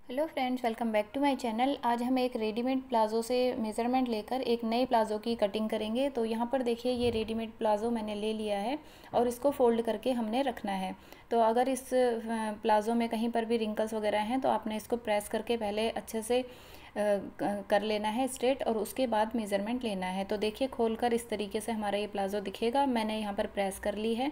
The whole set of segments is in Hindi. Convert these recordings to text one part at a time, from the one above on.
Hello friends, welcome back to my channel. आज हम एक रेडीमेड प्लाज़ो से मेज़रमेंट लेकर एक नए प्लाज़ो की कटिंग करेंगे। तो यहाँ पर देखिए, ये रेडीमेड प्लाज़ो मैंने ले लिया है और इसको फ़ोल्ड करके हमने रखना है। तो अगर इस प्लाज़ो में कहीं पर भी रिंकल्स वगैरह हैं तो आपने इसको प्रेस करके पहले अच्छे से कर लेना है स्ट्रेट, और उसके बाद मेज़रमेंट लेना है। तो देखिए, खोलकर इस तरीके से हमारा ये प्लाज़ो दिखेगा। मैंने यहाँ पर प्रेस कर ली है।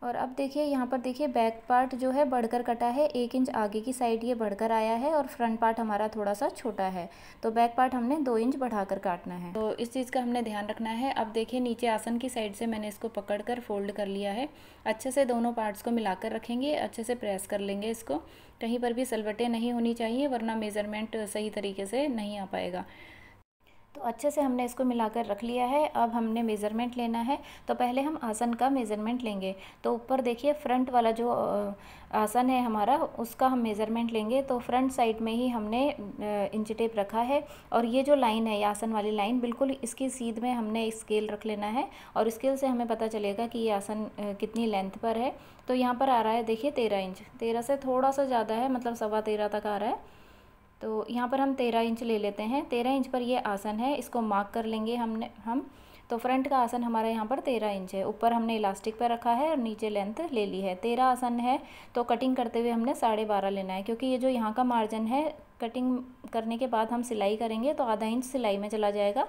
और अब देखिए, यहाँ पर देखिए बैक पार्ट जो है बढ़कर कटा है, 1 इंच आगे की साइड ये बढ़कर आया है और फ्रंट पार्ट हमारा थोड़ा सा छोटा है। तो बैक पार्ट हमने 2 इंच बढ़ाकर काटना है। तो इस चीज़ का हमने ध्यान रखना है। अब देखिए, नीचे आसन की साइड से मैंने इसको पकड़कर फोल्ड कर लिया है। अच्छे से दोनों पार्ट्स को मिलाकर रखेंगे, अच्छे से प्रेस कर लेंगे इसको। कहीं पर भी सलवटें नहीं होनी चाहिए, वरना मेज़रमेंट सही तरीके से नहीं आ पाएगा। तो अच्छे से हमने इसको मिलाकर रख लिया है। अब हमने मेज़रमेंट लेना है। तो पहले हम आसन का मेज़रमेंट लेंगे। तो ऊपर देखिए, फ्रंट वाला जो आसन है हमारा, उसका हम मेज़रमेंट लेंगे। तो फ्रंट साइड में ही हमने इंच टेप रखा है, और ये जो लाइन है, ये आसन वाली लाइन, बिल्कुल इसकी सीध में हमने स्केल रख लेना है, और स्केल से हमें पता चलेगा कि ये आसन कितनी लेंथ पर है। तो यहाँ पर आ रहा है देखिए 13 इंच। 13 से थोड़ा सा ज़्यादा है, मतलब 13.25 तक आ रहा है। तो यहाँ पर हम 13 इंच ले लेते हैं। 13 इंच पर ये आसन है, इसको मार्क कर लेंगे हम। तो फ्रंट का आसन हमारा यहाँ पर 13 इंच है। ऊपर हमने इलास्टिक पर रखा है और नीचे लेंथ ले ली है। 13 आसन है, तो कटिंग करते हुए हमने 12.5 लेना है, क्योंकि ये जो यहाँ का मार्जिन है, कटिंग करने के बाद हम सिलाई करेंगे तो आधा इंच सिलाई में चला जाएगा।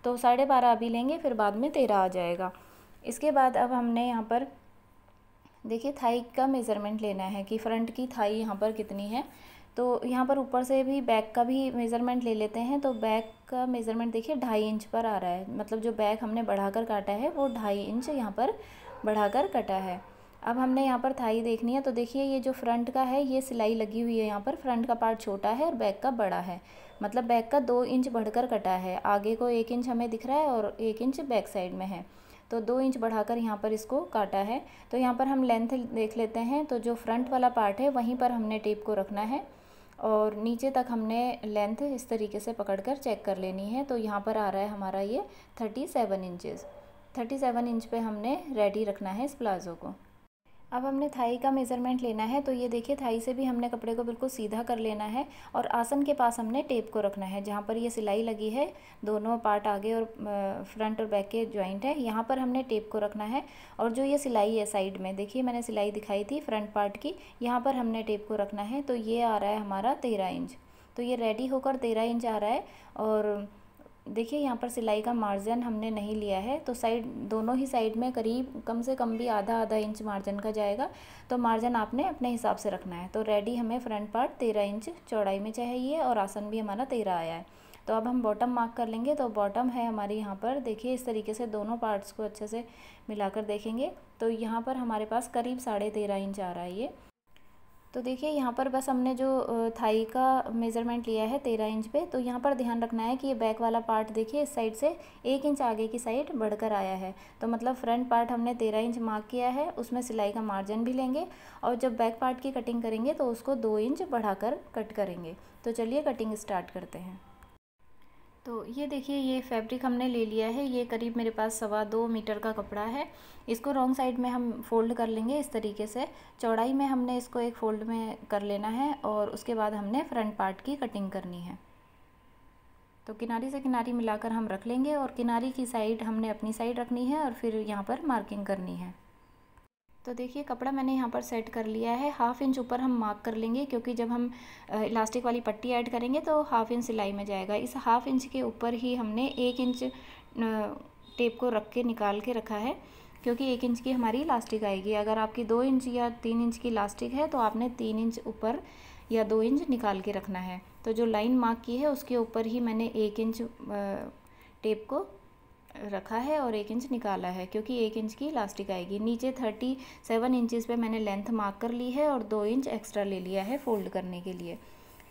तो 12.5 अभी लेंगे, फिर बाद में 13 आ जाएगा। इसके बाद अब हमने यहाँ पर देखिए थाई का मेज़रमेंट लेना है कि फ्रंट की थाई यहाँ पर कितनी है। तो यहाँ पर ऊपर से भी बैक का भी मेज़रमेंट ले लेते हैं। तो बैक का मेज़रमेंट देखिए 2.5 इंच पर आ रहा है, मतलब जो बैक हमने बढ़ाकर काटा है वो 2.5 इंच यहाँ पर बढ़ाकर कटा है। अब हमने यहाँ पर थाई देखनी है। तो देखिए, ये जो फ्रंट का है, ये सिलाई लगी हुई है यहाँ पर। फ्रंट का पार्ट छोटा है और बैक का बड़ा है, मतलब बैक का 2 इंच बढ़कर कटा है। आगे को 1 इंच हमें दिख रहा है और 1 इंच बैक साइड में है। तो 2 इंच बढ़ाकर यहाँ पर इसको काटा है। तो यहाँ पर हम लेंथ देख लेते हैं। तो जो फ्रंट वाला पार्ट है, वहीं पर हमने टेप को रखना है, और नीचे तक हमने लेंथ इस तरीके से पकड़कर चेक कर लेनी है। तो यहाँ पर आ रहा है हमारा ये 37 इंचेस। 37 इंच पे हमने रेडी रखना है इस प्लाज़ो को। अब हमने थाई का मेज़रमेंट लेना है। तो ये देखिए, थाई से भी हमने कपड़े को बिल्कुल सीधा कर लेना है, और आसन के पास हमने टेप को रखना है, जहाँ पर ये सिलाई लगी है। दोनों पार्ट आगे और फ्रंट और बैक के जॉइंट है, यहाँ पर हमने टेप को रखना है। और जो ये सिलाई है साइड में, देखिए मैंने सिलाई दिखाई थी फ्रंट पार्ट की, यहाँ पर हमने टेप को रखना है। तो ये आ रहा है हमारा 13 इंच। तो ये रेडी होकर 13 इंच आ रहा है। और देखिए, यहाँ पर सिलाई का मार्जिन हमने नहीं लिया है, तो साइड, दोनों ही साइड में करीब कम से कम भी आधा आधा इंच मार्जिन का जाएगा। तो मार्जिन आपने अपने हिसाब से रखना है। तो रेडी हमें फ्रंट पार्ट 13 इंच चौड़ाई में चाहिए, और आसन भी हमारा 13 आया है। तो अब हम बॉटम मार्क कर लेंगे। तो बॉटम है हमारी यहाँ पर, देखिए इस तरीके से दोनों पार्ट्स को अच्छे से मिलाकर देखेंगे। तो यहाँ पर हमारे पास करीब 13.5 इंच आ रहा है ये। तो देखिए, यहाँ पर बस हमने जो थाई का मेज़रमेंट लिया है 13 इंच पे। तो यहाँ पर ध्यान रखना है कि ये बैक वाला पार्ट देखिए, इस साइड से 1 इंच आगे की साइड बढ़कर आया है। तो मतलब फ्रंट पार्ट हमने 13 इंच मार्क किया है, उसमें सिलाई का मार्जिन भी लेंगे, और जब बैक पार्ट की कटिंग करेंगे तो उसको 2 इंच बढ़ाकर कट करेंगे। तो चलिए कटिंग स्टार्ट करते हैं। तो ये देखिए, ये फैब्रिक हमने ले लिया है। ये करीब मेरे पास 2.25 मीटर का कपड़ा है। इसको रॉन्ग साइड में हम फोल्ड कर लेंगे इस तरीके से। चौड़ाई में हमने इसको एक फोल्ड में कर लेना है, और उसके बाद हमने फ्रंट पार्ट की कटिंग करनी है। तो किनारी से किनारी मिलाकर हम रख लेंगे, और किनारी की साइड हमने अपनी साइड रखनी है, और फिर यहाँ पर मार्किंग करनी है। तो देखिए, कपड़ा मैंने यहाँ पर सेट कर लिया है। 1/2 इंच ऊपर हम मार्क कर लेंगे, क्योंकि जब हम इलास्टिक वाली पट्टी ऐड करेंगे तो 1/2 इंच सिलाई में जाएगा। इस 1/2 इंच के ऊपर ही हमने 1 इंच टेप को रख के निकाल के रखा है, क्योंकि 1 इंच की हमारी इलास्टिक आएगी। अगर आपकी 2 इंच या 3 इंच की इलास्टिक है तो आपने 3 इंच ऊपर या 2 इंच निकाल के रखना है। तो जो लाइन मार्क की है उसके ऊपर ही मैंने 1 इंच टेप को रखा है और 1 इंच निकाला है, क्योंकि 1 इंच की इलास्टिक आएगी। नीचे 37 इंचज़ पे मैंने लेंथ मार्क कर ली है, और 2 इंच एक्स्ट्रा ले लिया है फोल्ड करने के लिए।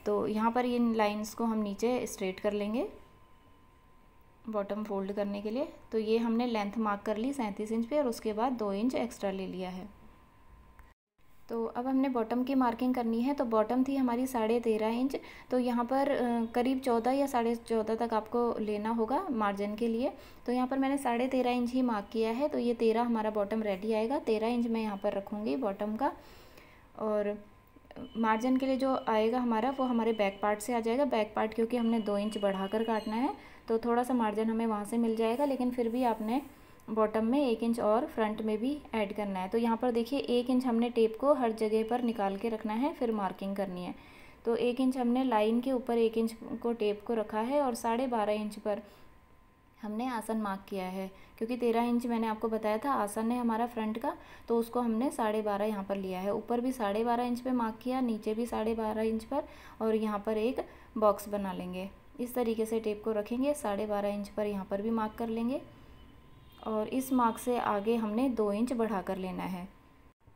तो यहाँ पर इन लाइंस को हम नीचे स्ट्रेट कर लेंगे बॉटम फोल्ड करने के लिए। तो ये हमने लेंथ मार्क कर ली 37 इंच पे, और उसके बाद 2 इंच एक्स्ट्रा ले लिया है। तो अब हमने बॉटम की मार्किंग करनी है। तो बॉटम थी हमारी 13.5 इंच। तो यहाँ पर करीब 14 या 14.5 तक आपको लेना होगा मार्जिन के लिए। तो यहाँ पर मैंने 13.5 इंच ही मार्क किया है। तो ये 13 हमारा बॉटम रेडी आएगा। 13 इंच मैं यहाँ पर रखूँगी बॉटम का, और मार्जिन के लिए जो आएगा हमारा वो हमारे बैक पार्ट से आ जाएगा। बैक पार्ट क्योंकि हमने 2 इंच बढ़ाकर काटना है तो थोड़ा सा मार्जिन हमें वहाँ से मिल जाएगा, लेकिन फिर भी आपने बॉटम में 1 इंच और फ्रंट में भी ऐड करना है। तो यहाँ पर देखिए 1 इंच हमने टेप को हर जगह पर निकाल के रखना है, फिर मार्किंग करनी है। तो 1 इंच हमने लाइन के ऊपर 1 इंच को टेप को रखा है और 12.5 इंच पर हमने आसन मार्क किया है, क्योंकि 13 इंच मैंने आपको बताया था आसन है हमारा फ्रंट का, तो उसको हमने 12.5 यहाँ पर लिया है। ऊपर भी 12.5 इंच पे मार्क किया, नीचे भी 12.5 इंच पर, और यहाँ पर एक बॉक्स बना लेंगे। इस तरीके से टेप को रखेंगे, 12.5 इंच पर यहाँ पर भी मार्क कर लेंगे और इस मार्क से आगे हमने 2 इंच बढ़ा कर लेना है।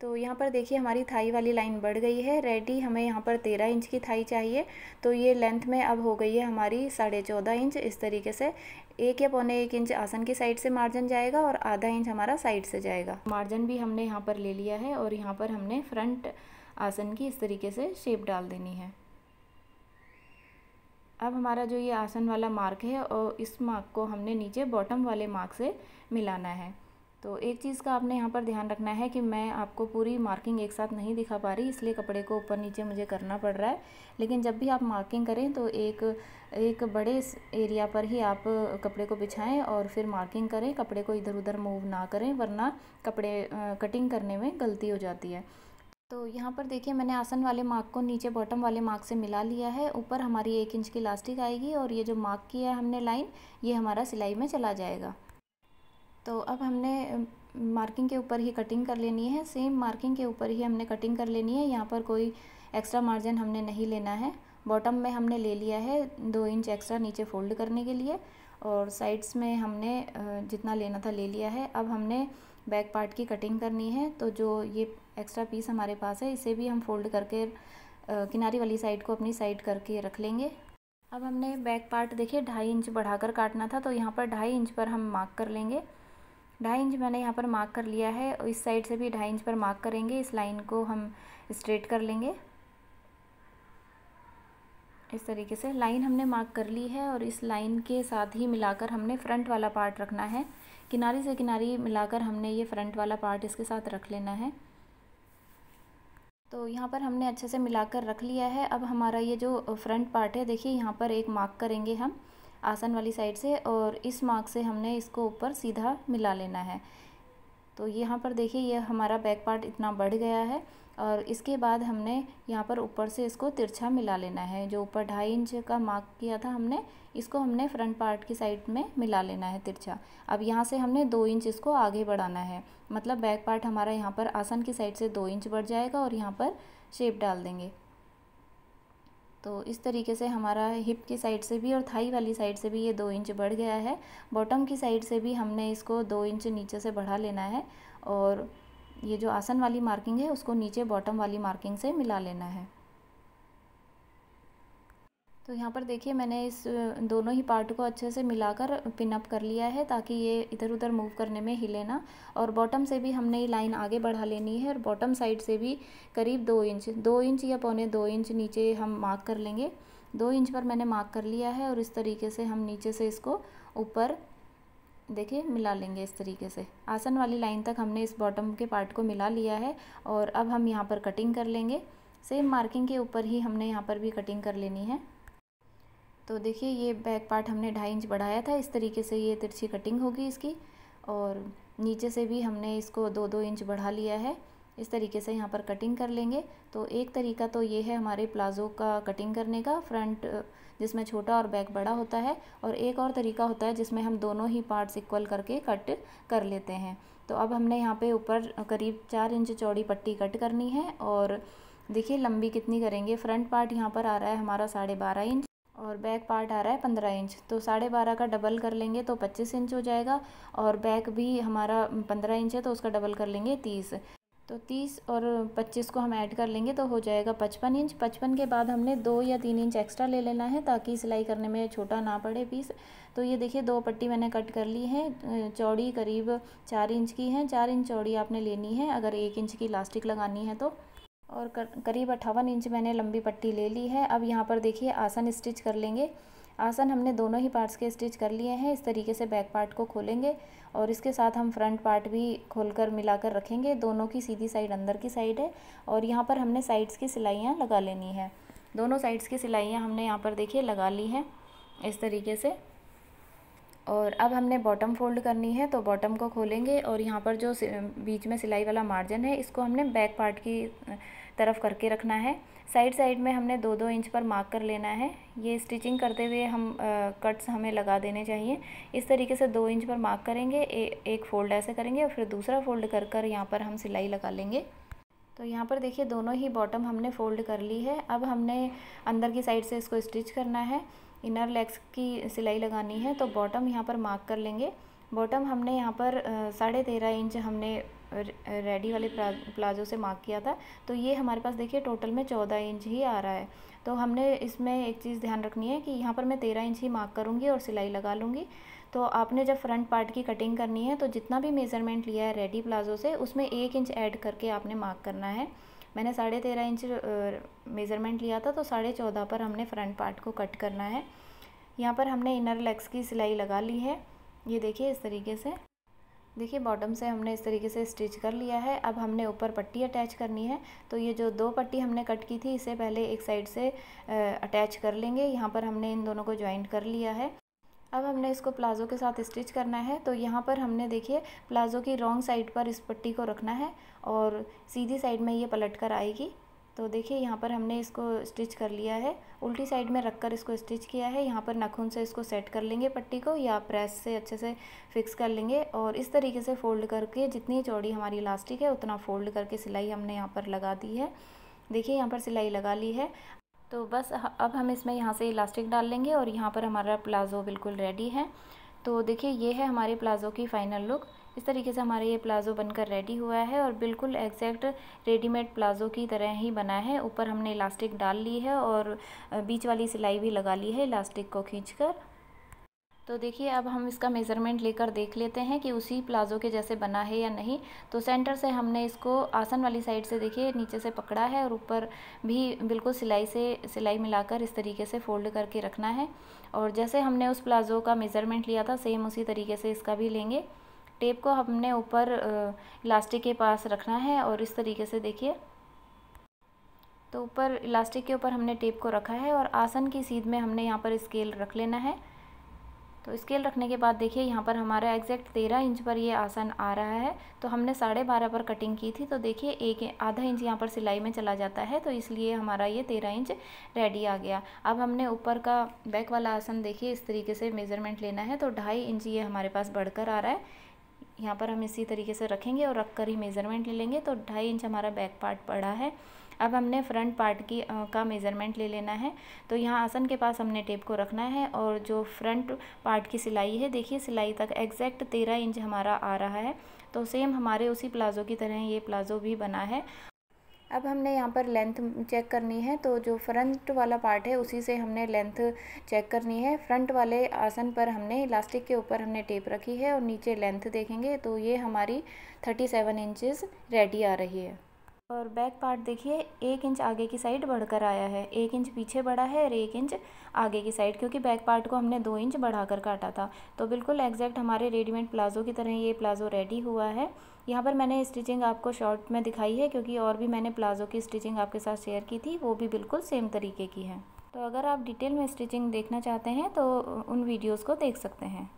तो यहाँ पर देखिए हमारी थाई वाली लाइन बढ़ गई है रेडी। हमें यहाँ पर 13 इंच की थाई चाहिए, तो ये लेंथ में अब हो गई है हमारी 14.5 इंच। इस तरीके से 1 या पौने 1 इंच आसन की साइड से मार्जिन जाएगा और आधा इंच हमारा साइड से जाएगा। मार्जिन भी हमने यहाँ पर ले लिया है और यहाँ पर हमने फ्रंट आसन की इस तरीके से शेप डाल देनी है। अब हमारा जो ये आसन वाला मार्क है और इस मार्क को हमने नीचे बॉटम वाले मार्क से मिलाना है। तो एक चीज़ का आपने यहाँ पर ध्यान रखना है कि मैं आपको पूरी मार्किंग एक साथ नहीं दिखा पा रही, इसलिए कपड़े को ऊपर नीचे मुझे करना पड़ रहा है। लेकिन जब भी आप मार्किंग करें तो एक बड़े एरिया पर ही आप कपड़े को बिछाएं और फिर मार्किंग करें। कपड़े को इधर उधर मूव ना करें, वरना कपड़े कटिंग करने में गलती हो जाती है। तो यहाँ पर देखिए मैंने आसन वाले मार्क को नीचे बॉटम वाले मार्क से मिला लिया है। ऊपर हमारी 1 इंच की इलास्टिक आएगी और ये जो मार्क किया है हमने लाइन, ये हमारा सिलाई में चला जाएगा। तो अब हमने मार्किंग के ऊपर ही कटिंग कर लेनी है, सेम मार्किंग के ऊपर ही हमने कटिंग कर लेनी है। यहाँ पर कोई एक्स्ट्रा मार्जिन हमने नहीं लेना है। बॉटम में हमने ले लिया है 2 इंच एक्स्ट्रा नीचे फोल्ड करने के लिए, और साइड्स में हमने जितना लेना था ले लिया है। अब हमने बैक पार्ट की कटिंग करनी है, तो जो ये एक्स्ट्रा पीस हमारे पास है इसे भी हम फोल्ड करके किनारी वाली साइड को अपनी साइड करके रख लेंगे। अब हमने बैक पार्ट देखिए 2.5 इंच बढ़ाकर काटना था, तो यहाँ पर 2.5 इंच पर हम मार्क कर लेंगे। 2.5 इंच मैंने यहाँ पर मार्क कर लिया है और इस साइड से भी 2.5 इंच पर मार्क करेंगे। इस लाइन को हम स्ट्रेट कर लेंगे। इस तरीके से लाइन हमने मार्क कर ली है और इस लाइन के साथ ही मिलाकर हमने फ्रंट वाला पार्ट रखना है। किनारी से किनारी मिलाकर हमने ये फ्रंट वाला पार्ट इसके साथ रख लेना है। तो यहाँ पर हमने अच्छे से मिलाकर रख लिया है। अब हमारा ये जो फ्रंट पार्ट है देखिए, यहाँ पर एक मार्क करेंगे हम आसन वाली साइड से, और इस मार्क से हमने इसको ऊपर सीधा मिला लेना है। तो यहाँ पर देखिए ये हमारा बैक पार्ट इतना बढ़ गया है, और इसके बाद हमने यहाँ पर ऊपर से इसको तिरछा मिला लेना है। जो ऊपर 2.5 इंच का मार्क किया था हमने, इसको हमने फ्रंट पार्ट की साइड में मिला लेना है तिरछा। अब यहाँ से हमने 2 इंच इसको आगे बढ़ाना है, मतलब बैक पार्ट हमारा यहाँ पर आसन की साइड से 2 इंच बढ़ जाएगा और यहाँ पर शेप डाल देंगे। तो इस तरीके से हमारा हिप की साइड से भी और थाई वाली साइड से भी ये 2 इंच बढ़ गया है। बॉटम की साइड से भी हमने इसको 2 इंच नीचे से बढ़ा लेना है, और ये जो आसन वाली मार्किंग है उसको नीचे बॉटम वाली मार्किंग से मिला लेना है। तो यहाँ पर देखिए मैंने इस दोनों ही पार्ट को अच्छे से मिलाकर पिन अप कर लिया है, ताकि ये इधर उधर मूव करने में हिले ना। और बॉटम से भी हमने ये लाइन आगे बढ़ा लेनी है, और बॉटम साइड से भी करीब 2 इंच या पौने 2 इंच नीचे हम मार्क कर लेंगे। 2 इंच पर मैंने मार्क कर लिया है, और इस तरीके से हम नीचे से इसको ऊपर देखिए मिला लेंगे। इस तरीके से आसन वाली लाइन तक हमने इस बॉटम के पार्ट को मिला लिया है, और अब हम यहाँ पर कटिंग कर लेंगे। सेम मार्किंग के ऊपर ही हमने यहाँ पर भी कटिंग कर लेनी है। तो देखिए ये बैक पार्ट हमने 2.5 इंच बढ़ाया था, इस तरीके से ये तिरछी कटिंग होगी इसकी, और नीचे से भी हमने इसको 2-2 इंच बढ़ा लिया है। इस तरीके से यहाँ पर कटिंग कर लेंगे। तो एक तरीका तो ये है हमारे प्लाज़ो का कटिंग करने का, फ्रंट जिसमें छोटा और बैक बड़ा होता है, और एक और तरीका होता है जिसमें हम दोनों ही पार्ट्स इक्वल करके कट कर लेते हैं। तो अब हमने यहाँ पे ऊपर करीब 4 इंच चौड़ी पट्टी कट करनी है, और देखिए लंबी कितनी करेंगे। फ्रंट पार्ट यहाँ पर आ रहा है हमारा 12.5 इंच और बैक पार्ट आ रहा है 15 इंच, तो 12.5 का डबल कर लेंगे तो 25 इंच हो जाएगा, और बैक भी हमारा 15 इंच है तो उसका डबल कर लेंगे 30। तो 30 और 25 को हम ऐड कर लेंगे तो हो जाएगा 55 इंच। 55 के बाद हमने 2 या 3 इंच एक्स्ट्रा ले लेना है, ताकि सिलाई करने में छोटा ना पड़े पीस। तो ये देखिए 2 पट्टी मैंने कट कर ली है, चौड़ी करीब 4 इंच की है। 4 इंच चौड़ी आपने लेनी है अगर 1 इंच की इलास्टिक लगानी है तो, और करीब 58 इंच मैंने लंबी पट्टी ले ली है। अब यहाँ पर देखिए आसन स्टिच कर लेंगे। आसन हमने दोनों ही पार्ट्स के स्टिच कर लिए हैं। इस तरीके से बैक पार्ट को खोलेंगे और इसके साथ हम फ्रंट पार्ट भी खोलकर मिलाकर रखेंगे। दोनों की सीधी साइड अंदर की साइड है और यहाँ पर हमने साइड्स की सिलाइयाँ लगा लेनी है। दोनों साइड्स की सिलाइयाँ हमने यहाँ पर देखिए लगा ली हैं इस तरीके से। और अब हमने बॉटम फोल्ड करनी है, तो बॉटम को खोलेंगे और यहाँ पर जो बीच में सिलाई वाला मार्जिन है इसको हमने बैक पार्ट की तरफ करके रखना है। साइड साइड में हमने 2-2 इंच पर मार्क कर लेना है। ये स्टिचिंग करते हुए हम कट्स हमें लगा देने चाहिए। इस तरीके से 2 इंच पर मार्क करेंगे, एक फ़ोल्ड ऐसे करेंगे और फिर दूसरा फ़ोल्ड कर कर यहाँ पर हम सिलाई लगा लेंगे। तो यहाँ पर देखिए दोनों ही बॉटम हमने फ़ोल्ड कर ली है। अब हमने अंदर की साइड से इसको स्टिच करना है, इनर लेग्स की सिलाई लगानी है। तो बॉटम यहाँ पर मार्क कर लेंगे। बॉटम हमने यहाँ पर 13.5 इंच हमने रेडी वाले प्लाज़ो से मार्क किया था, तो ये हमारे पास देखिए टोटल में 14 इंच ही आ रहा है। तो हमने इसमें एक चीज़ ध्यान रखनी है कि यहाँ पर मैं 13 इंच ही मार्क करूँगी और सिलाई लगा लूँगी। तो आपने जब फ्रंट पार्ट की कटिंग करनी है तो जितना भी मेज़रमेंट लिया है रेडी प्लाज़ो से उसमें 1 इंच ऐड करके आपने मार्क करना है। मैंने 13.5 इंच मेज़रमेंट लिया था, तो 14.5 पर हमने फ्रंट पार्ट को कट करना है। यहाँ पर हमने इनर लेग्स की सिलाई लगा ली है, ये देखिए इस तरीके से। देखिए बॉटम से हमने इस तरीके से स्टिच कर लिया है। अब हमने ऊपर पट्टी अटैच करनी है। तो ये जो 2 पट्टी हमने कट की थी इसे पहले एक साइड से अटैच कर लेंगे। यहाँ पर हमने इन दोनों को ज्वाइंट कर लिया है। अब हमने इसको प्लाज़ो के साथ स्टिच करना है। तो यहाँ पर हमने देखिए प्लाज़ो की रॉन्ग साइड पर इस पट्टी को रखना है और सीधी साइड में ये पलट कर आएगी। तो देखिए यहाँ पर हमने इसको स्टिच कर लिया है, उल्टी साइड में रखकर इसको स्टिच किया है। यहाँ पर नाखून से इसको सेट कर लेंगे पट्टी को, या प्रेस से अच्छे से फिक्स कर लेंगे और इस तरीके से फ़ोल्ड करके जितनी चौड़ी हमारी इलास्टिक है उतना फ़ोल्ड करके सिलाई हमने यहाँ पर लगा दी है। देखिए यहाँ पर सिलाई लगा ली है। तो बस अब हम इसमें यहाँ से इलास्टिक डाल लेंगे और यहाँ पर हमारा प्लाज़ो बिल्कुल रेडी है। तो देखिए ये है हमारे प्लाज़ो की फ़ाइनल लुक। इस तरीके से हमारा ये प्लाज़ो बनकर रेडी हुआ है और बिल्कुल एग्जैक्ट रेडीमेड प्लाज़ो की तरह ही बना है। ऊपर हमने इलास्टिक डाल ली है और बीच वाली सिलाई भी लगा ली है इलास्टिक को खींचकर। तो देखिए अब हम इसका मेज़रमेंट लेकर देख लेते हैं कि उसी प्लाज़ो के जैसे बना है या नहीं। तो सेंटर से हमने इसको आसन वाली साइड से देखिए नीचे से पकड़ा है और ऊपर भी बिल्कुल सिलाई मिलाकर इस तरीके से फ़ोल्ड करके रखना है। और जैसे हमने उस प्लाज़ो का मेज़रमेंट लिया था सेम उसी तरीके से इसका भी लेंगे। टेप को हमने ऊपर इलास्टिक के पास रखना है और इस तरीके से देखिए, तो ऊपर इलास्टिक के ऊपर हमने टेप को रखा है और आसन की सीध में हमने यहाँ पर स्केल रख लेना है। तो स्केल रखने के बाद देखिए यहाँ पर हमारा एग्जैक्ट 13 इंच पर ये आसन आ रहा है। तो हमने 12.5 पर कटिंग की थी, तो देखिए आधा इंच यहाँ पर सिलाई में चला जाता है, तो इसलिए हमारा ये 13 इंच रेडी आ गया। अब हमने ऊपर का बैक वाला आसन देखिए इस तरीके से मेज़रमेंट लेना है। तो 2.5 इंच ये हमारे पास बढ़कर आ रहा है। यहाँ पर हम इसी तरीके से रखेंगे और रख कर ही मेज़रमेंट ले लेंगे। तो 2.5 इंच हमारा बैक पार्ट पड़ा है। अब हमने फ्रंट पार्ट का मेज़रमेंट ले लेना है। तो यहाँ आसन के पास हमने टेप को रखना है और जो फ्रंट पार्ट की सिलाई है देखिए सिलाई तक एग्जैक्ट 13 इंच हमारा आ रहा है। तो सेम हमारे उसी प्लाज़ो की तरह ये प्लाज़ो भी बना है। अब हमने यहाँ पर लेंथ चेक करनी है। तो जो फ्रंट वाला पार्ट है उसी से हमने लेंथ चेक करनी है। फ्रंट वाले आसन पर हमने इलास्टिक के ऊपर हमने टेप रखी है और नीचे लेंथ देखेंगे तो ये हमारी 37 इंचेस रेडी आ रही है। और बैक पार्ट देखिए 1 इंच आगे की साइड बढ़कर आया है, 1 इंच पीछे बढ़ा है और 1 इंच आगे की साइड, क्योंकि बैक पार्ट को हमने 2 इंच बढ़ाकर काटा था। तो बिल्कुल एग्जैक्ट हमारे रेडीमेड प्लाज़ो की तरह ये प्लाज़ो रेडी हुआ है। यहाँ पर मैंने स्टिचिंग आपको शॉर्ट में दिखाई है, क्योंकि और भी मैंने प्लाज़ो की स्टिचिंग आपके साथ शेयर की थी, वो भी बिल्कुल सेम तरीके की है। तो अगर आप डिटेल में स्टिचिंग देखना चाहते हैं तो उन वीडियोज़ को देख सकते हैं।